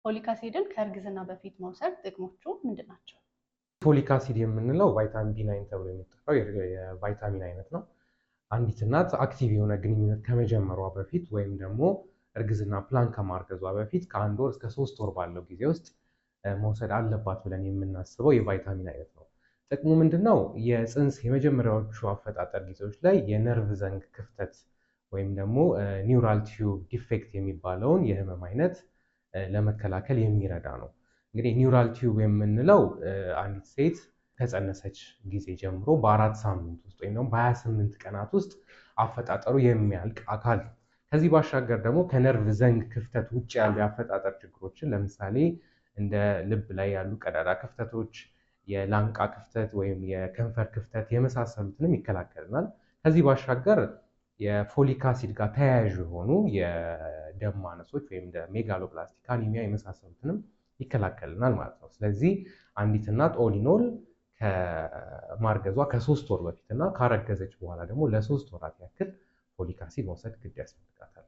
ፎሊክ አሲድን ከእርግዝና በፊት መውሰድ ጥቅሞቹ ምንድን ናቸው? ፎሊክ አሲድ የምንለው ቫይታሚን ቢ9 ተብሎ የሚጠራው የቫይታሚን አይነት ነው። አንዲት እናት አክቲቭ የሆነ ግንኙነት ከመጀመሯ በፊት ወይም ደግሞ እርግዝና ፕላን ከማርገዟ በፊት ከ1 ወር እስከ 3 ወር ባለው ጊዜ ውስጥ መውሰድ አለባት ብለን የምናስበው የቫይታሚን አይነት ነው። ጥቅሙ ምንድነው? የፅንስ የመጀመሪያዎቹ አፈጣጠር ጊዜዎች ላይ የነርቭ ዘንግ ክፍተት ወይም ደግሞ ኒውራል ቲዩብ ዲፌክት የሚባለውን የህመም አይነት ለመከላከል የሚረዳ ነው። እንግዲህ ኒውራል ቲዩብ የምንለው አንዲት ሴት ከጸነሰች ጊዜ ጀምሮ በ4 ሳምንት ውስጥ ወይም ደግሞ በ28 ቀናት ውስጥ አፈጣጠሩ የሚያልቅ አካል ነው። ከዚህ ባሻገር ደግሞ ከነርቭ ዘንግ ክፍተት ውጭ ያሉ የአፈጣጠር ችግሮችን ለምሳሌ እንደ ልብ ላይ ያሉ ቀዳዳ ክፍተቶች፣ የላንቃ ክፍተት ወይም የከንፈር ክፍተት የመሳሰሉትንም ይከላከልናል። ከዚህ ባሻገር የፎሊክ አሲድ ጋር ተያያዥ የሆኑ የደም ማነሶች ወይም እንደ ሜጋሎብላስቲክ አኒሚያ የመሳሰሉትንም ይከላከልናል ማለት ነው። ስለዚህ አንዲት እናት ኦሊኖል ከማርገዟ ከ3 ወር በፊት እና ካረገዘች በኋላ ደግሞ ለ3 ወራት ያክል ፎሊክ አሲድ መውሰድ ግድ ያስፈልጋታል።